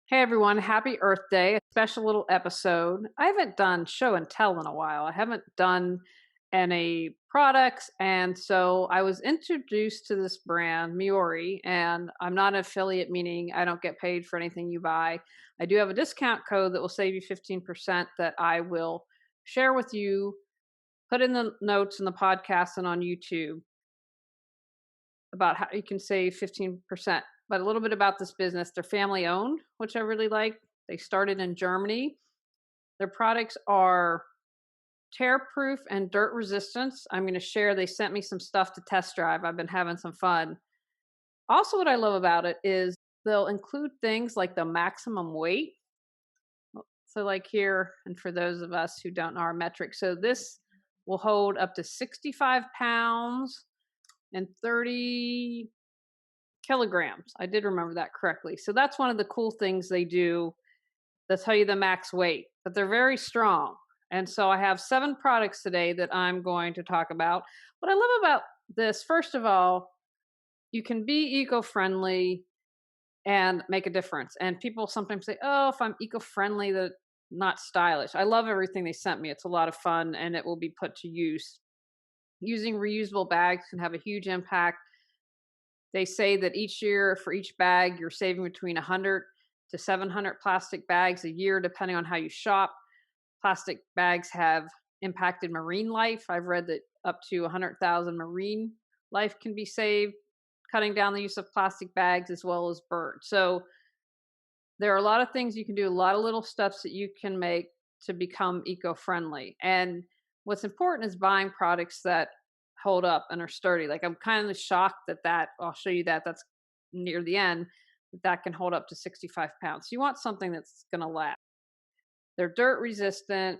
Hey everyone, happy Earth Day, a special little episode. I haven't done show and tell in a while. I haven't done any products. And so I was introduced to this brand, Meori, and I'm not an affiliate, meaning I don't get paid for anything you buy. I do have a discount code that will save you 15% that I will share with you, put in the notes in the podcast and on YouTube about how you can save 15%. But a little bit about this business. They're family owned, which I really like. They started in Germany. Their products are tear proof and dirt resistance. I'm going to share, they sent me some stuff to test drive. I've been having some fun. Also, what I love about it is they'll include things like the maximum weight. So, like here, and for those of us who don't know our metrics, so this will hold up to 65 pounds and 30 kilograms. I did remember that correctly. So that's one of the cool things they do. They'll tell you the max weight, but they're very strong. And so I have 7 products today that I'm going to talk about. What I love about this, first of all, you can be eco-friendly and make a difference. And people sometimes say, "Oh, if I'm eco-friendly, that not stylish." I love everything they sent me. It's a lot of fun and it will be put to use. Using reusable bags can have a huge impact. They say that each year for each bag, you're saving between 100 to 700 plastic bags a year, depending on how you shop. Plastic bags have impacted marine life. I've read that up to 100,000 marine life can be saved, cutting down the use of plastic bags as well as birds. So there are a lot of things you can do, a lot of little steps that you can make to become eco-friendly. And what's important is buying products that hold up and are sturdy. Like I'm kind of shocked that I'll show you that's near the end, that can hold up to 65 pounds. So you want something that's going to last. They're dirt resistant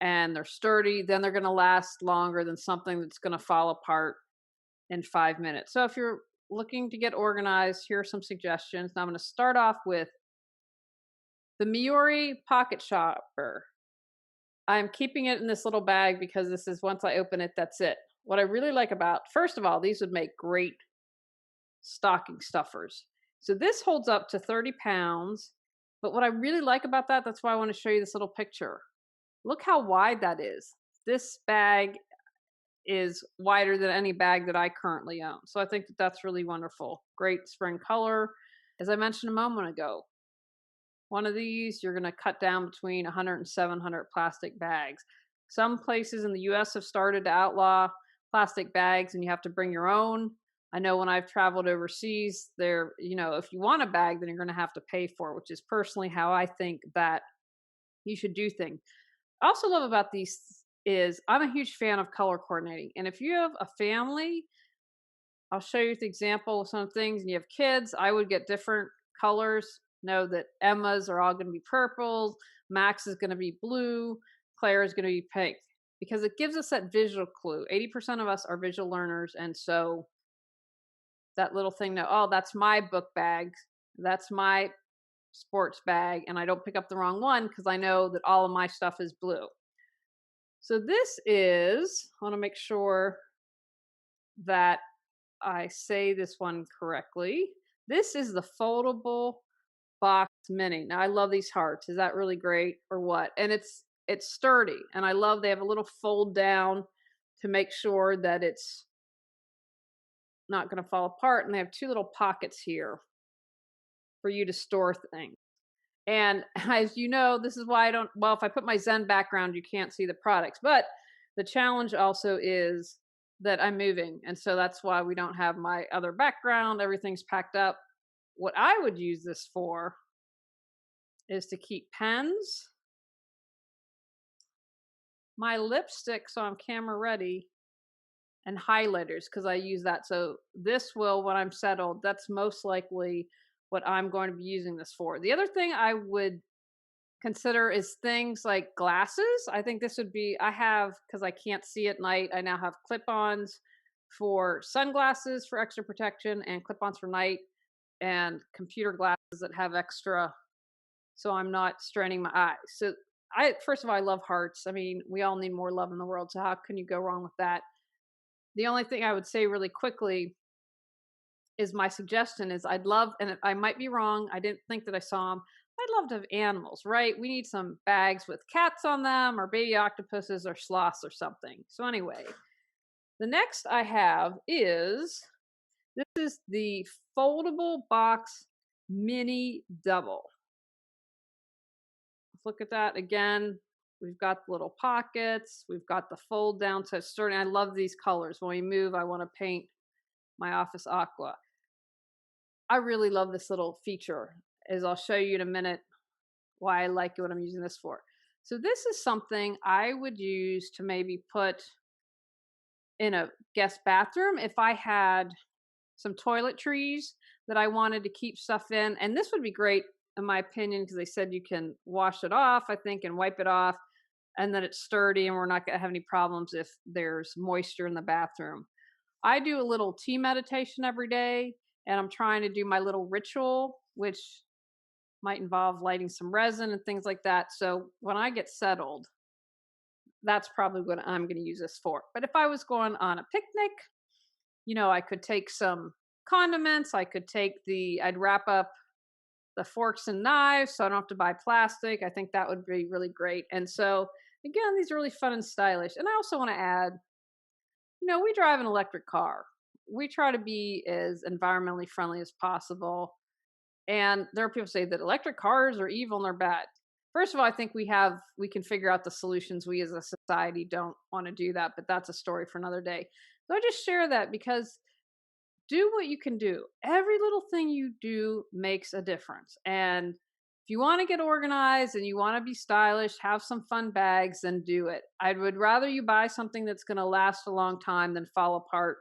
and they're sturdy. Then they're going to last longer than something that's going to fall apart in 5 minutes. So if you're looking to get organized, here are some suggestions. Now I'm going to start off with the Meori pocket shopper. I'm keeping it in this little bag because this is, once I open it, that's it. What I really like about, first of all, these would make great stocking stuffers. So this holds up to 30 pounds. But what I really like about that, that's why I want to show you this little picture. Look how wide that is. This bag is wider than any bag that I currently own. So I think that that's really wonderful. Great spring color. As I mentioned a moment ago, one of these, you're going to cut down between 100 and 700 plastic bags. Some places in the US have started to outlaw plastic bags and you have to bring your own. I know when I've traveled overseas, there, if you want a bag, then you're going to have to pay for it, which is personally how I think that you should do things. I also love about these is I'm a huge fan of color coordinating. And if you have a family, I'll show you the example of some things, and you have kids, I would get different colors. Know that Emma's are all going to be purple, Max is going to be blue, Claire is going to be pink, because it gives us that visual clue. 80% of us are visual learners, and so that little thing that, oh, that's my book bag, that's my sports bag, and I don't pick up the wrong one because I know that all of my stuff is blue. So this is, I want to make sure that I say this one correctly. This is the Foldable Box Mini. Now I love these hearts. Is that really great or what? And it's sturdy, and I love they have a little fold down to make sure that it's not going to fall apart, and they have 2 little pockets here for you to store things. And as you know, this is why if I put my Zen background, you can't see the products. But the challenge also is that I'm moving. And so that's why we don't have my other background. Everything's packed up. What I would use this for is to keep pens, my lipstick, so I'm camera ready, and highlighters, because I use that. So this will, when I'm settled, that's most likely what I'm going to be using this for. The other thing I would consider is things like glasses. I think this would be, I have, because I can't see at night, I now have clip-ons for sunglasses for extra protection and clip-ons for night, and computer glasses that have extra, so I'm not straining my eyes. So first of all, I love hearts. I mean, we all need more love in the world, so how can you go wrong with that? The only thing I would say really quickly is my suggestion is I'd love, and I might be wrong, I didn't think that I saw them, I'd love to have animals, right? We need some bags with cats on them or baby octopuses or sloths or something. So anyway, the next I have is this is the Foldable Box Mini Double. Let's look at that again. We've got the little pockets. We've got the fold down so it's sturdy. I love these colors. When we move, I want to paint my office aqua. I really love this little feature, as I'll show you in a minute why I like it, what I'm using this for. So this is something I would use to maybe put in a guest bathroom if I had some toiletries that I wanted to keep stuff in. And this would be great, in my opinion, because they said you can wash it off, I think, and wipe it off, and that it's sturdy and we're not going to have any problems if there's moisture in the bathroom. I do a little tea meditation every day, and I'm trying to do my little ritual, which might involve lighting some resin and things like that. So when I get settled, that's probably what I'm going to use this for. But if I was going on a picnic, I could take some condiments. I'd wrap up the forks and knives so I don't have to buy plastic. I think that would be really great. And so, again, these are really fun and stylish. And I also want to add, we drive an electric car. We try to be as environmentally friendly as possible. And there are people who say that electric cars are evil and they're bad. First of all, I think we can figure out the solutions. We as a society don't want to do that, but that's a story for another day. So I just share that because do what you can do. Every little thing you do makes a difference. And if you want to get organized and you want to be stylish, have some fun bags, then do it. I would rather you buy something that's going to last a long time than fall apart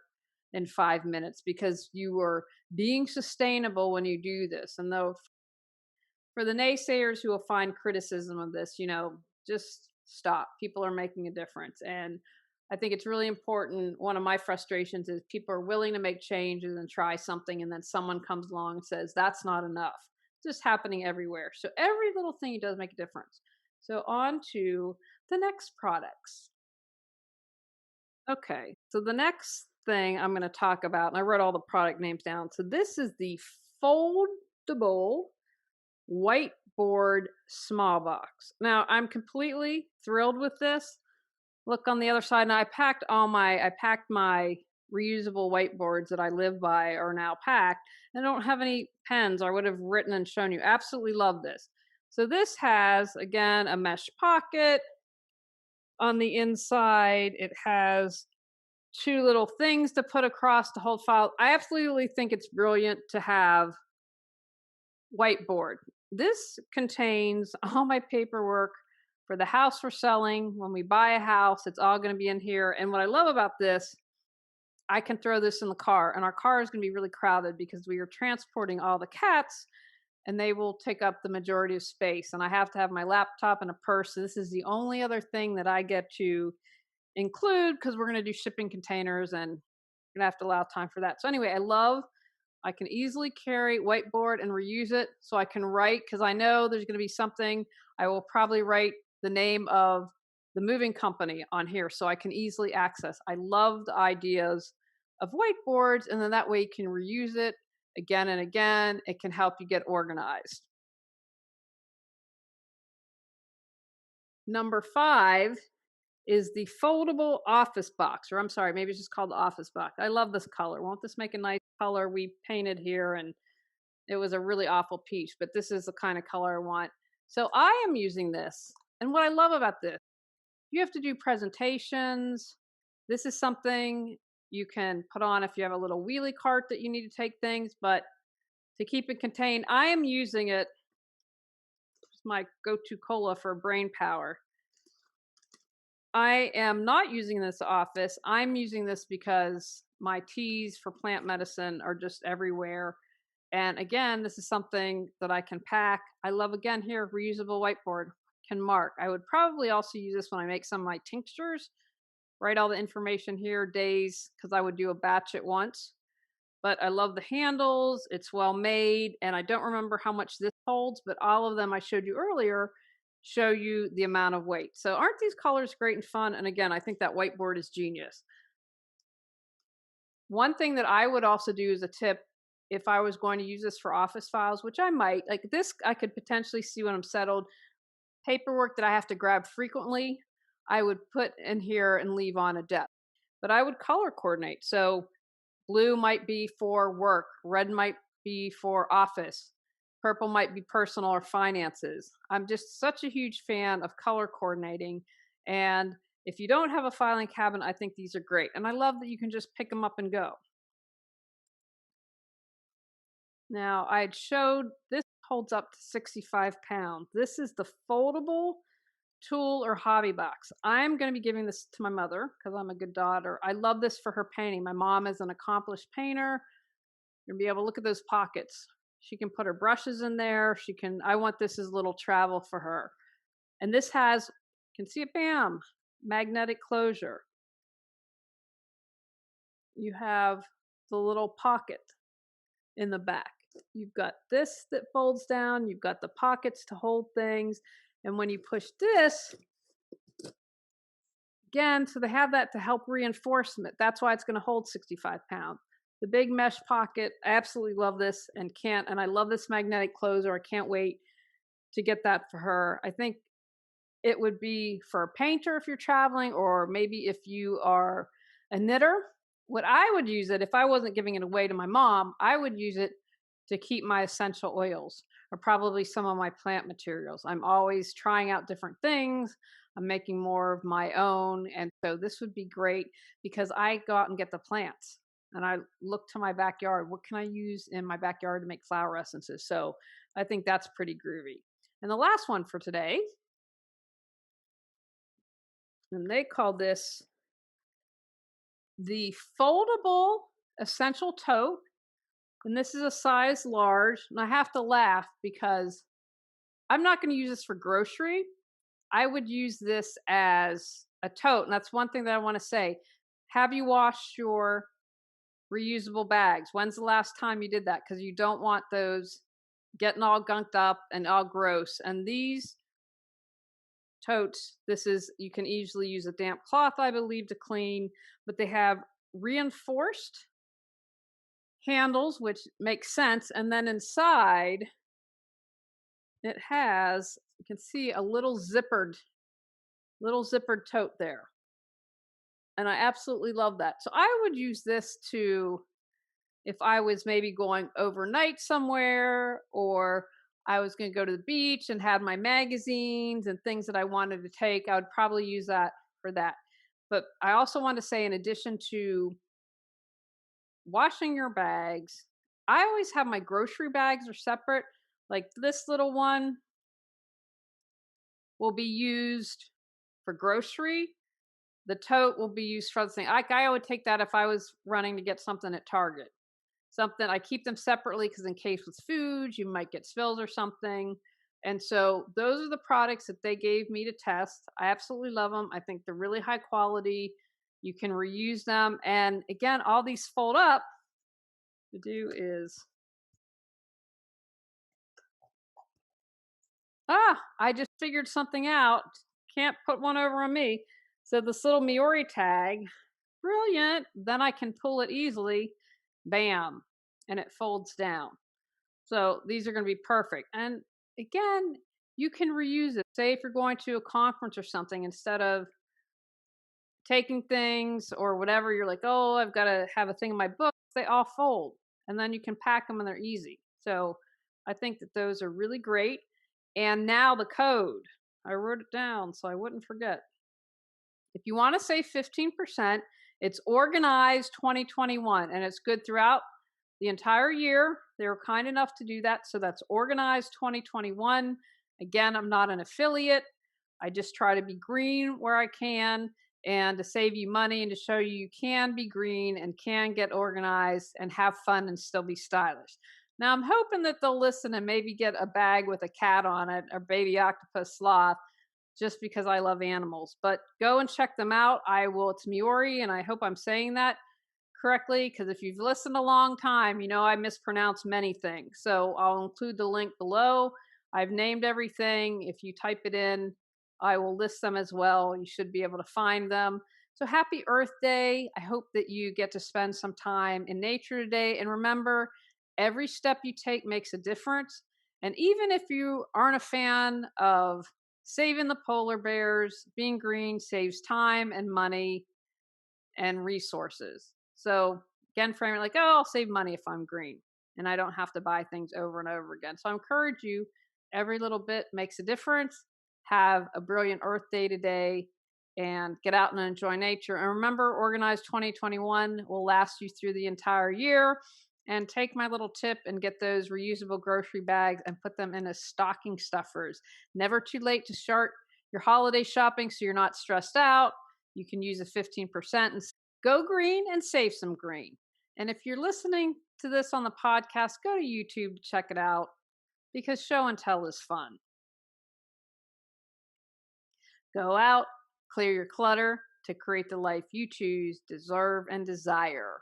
in 5 minutes, because you are being sustainable when you do this. And though for the naysayers who will find criticism of this, just stop. People are making a difference. And I think it's really important. One of my frustrations is people are willing to make changes and try something, and then someone comes along and says, that's not enough. It's just happening everywhere. So every little thing does make a difference. So on to the next products. Okay, so the next thing I'm going to talk about, and I wrote all the product names down. So this is the Foldable Whiteboard Small Box. Now, I'm completely thrilled with this. Look on the other side, and I packed my reusable whiteboards that I live by are now packed. And I don't have any pens. I would have written and shown you. Absolutely love this. So this has, again, a mesh pocket. On the inside, it has 2 little things to put across to hold file. I absolutely think it's brilliant to have whiteboard. This contains all my paperwork for the house we're selling. When we buy a house, it's all going to be in here. And what I love about this, I can throw this in the car, and our car is going to be really crowded because we are transporting all the cats and they will take up the majority of space. And I have to have my laptop and a purse. So this is the only other thing that I get to include because we're going to do shipping containers and we're going to have to allow time for that. So anyway, I can easily carry whiteboard and reuse it so I can write, because I know there's going to be something. I will probably write the name of the moving company on here so I can easily access. I love the ideas of whiteboards, and then that way you can reuse it again and again. It can help you get organized. Number 5 is the foldable office box, or I'm sorry, maybe it's just called the office box. I love this color. Won't this make a nice color? We painted here and it was a really awful piece, but this is the kind of color I want. So I am using this. And what I love about this, you have to do presentations. This is something you can put on if you have a little wheelie cart that you need to take things, but to keep it contained, I am using it. It's my go-to cola for brain power. I am not using this office. I'm using this because my teas for plant medicine are just everywhere. And again, this is something that I can pack. I love, again, here, reusable whiteboard, can mark. I would probably also use this when I make some of my tinctures, write all the information here, days, because I would do a batch at once. But I love the handles. It's well made. And I don't remember how much this holds, but all of them I showed you earlier show you the amount of weight. So aren't these colors great and fun? And again, I think that whiteboard is genius. One thing that I would also do as a tip, if I was going to use this for office files, which I might, like this, I could potentially see when I'm settled. Paperwork that I have to grab frequently, I would put in here and leave on a desk. But I would color coordinate. So blue might be for work, red might be for office, purple might be personal or finances. I'm just such a huge fan of color coordinating. And if you don't have a filing cabinet, I think these are great. And I love that you can just pick them up and go. Now, I had showed this holds up to 65 pounds. This is the foldable tool or hobby box. I'm going to be giving this to my mother because I'm a good daughter. I love this for her painting. My mom is an accomplished painter. You're going to be able to look at those pockets. She can put her brushes in there. I want this as a little travel for her. And this has, you can see it, bam, magnetic closure. You have the little pocket in the back. You've got this that folds down. You've got the pockets to hold things. And when you push this, again, so they have that to help reinforcement. That's why it's going to hold 65 pounds. The big mesh pocket, I absolutely love this and I love this magnetic closer. I can't wait to get that for her. I think it would be for a painter if you're traveling, or maybe if you are a knitter. What I would use it, if I wasn't giving it away to my mom, I would use it to keep my essential oils or probably some of my plant materials. I'm always trying out different things. I'm making more of my own. And so this would be great because I go out and get the plants and I look to my backyard. What can I use in my backyard to make flower essences? So I think that's pretty groovy. And the last one for today, and they call this the Foldable Essential Tote. And this is a size large. And I have to laugh because I'm not going to use this for grocery. I would use this as a tote. And that's one thing that I want to say. Have you washed your reusable bags? When's the last time you did that? Because you don't want those getting all gunked up and all gross. And these totes, you can easily use a damp cloth, I believe, to clean, but they have reinforced handles, which makes sense. And then inside, it has, you can see a little zippered tote there. And I absolutely love that. So I would use this if I was maybe going overnight somewhere, or I was going to go to the beach and had my magazines and things that I wanted to take, I would probably use that for that. But I also want to say, in addition to washing your bags, I always have my grocery bags are separate. Like this little one will be used for grocery. The tote will be used for other things. I would take that if I was running to get something at Target. I keep them separately because in case with food, you might get spills or something. And so those are the products that they gave me to test. I absolutely love them. I think they're really high quality. You can reuse them. And again, all these fold up. To do is, I just figured something out. Can't put one over on me. So this little Meori tag, brilliant. Then I can pull it easily. Bam. And it folds down. So these are going to be perfect. And again, you can reuse it. Say if you're going to a conference or something, instead of taking things or whatever, you're like, oh, I've got to have a thing in my book. They all fold. And then you can pack them and they're easy. So I think that those are really great. And now the code. I wrote it down so I wouldn't forget. If you want to save 15%, it's Organized 2021, and it's good throughout the entire year. They were kind enough to do that. So that's Organized 2021. Again, I'm not an affiliate. I just try to be green where I can and to save you money and to show you can be green and can get organized and have fun and still be stylish. Now, I'm hoping that they'll listen and maybe get a bag with a cat on it or baby octopus sloth, just because I love animals. But go and check them out. It's Meori, and I hope I'm saying that correctly, because if you've listened a long time, you know I mispronounce many things. So I'll include the link below. I've named everything. If you type it in, I will list them as well. You should be able to find them. So happy Earth Day. I hope that you get to spend some time in nature today. And remember, every step you take makes a difference. And even if you aren't a fan of saving the polar bears, being green saves time and money and resources. So again, frame it like, oh, I'll save money if I'm green and I don't have to buy things over and over again. So I encourage you, every little bit makes a difference. Have a brilliant Earth Day today and get out and enjoy nature. And remember, Organize 2021 will last you through the entire year. And take my little tip and get those reusable grocery bags and put them in as stocking stuffers. Never too late to start your holiday shopping so you're not stressed out. You can use a 15% and go green and save some green. And if you're listening to this on the podcast, go to YouTube to check it out because show and tell is fun. Go out, clear your clutter to create the life you choose, deserve, and desire.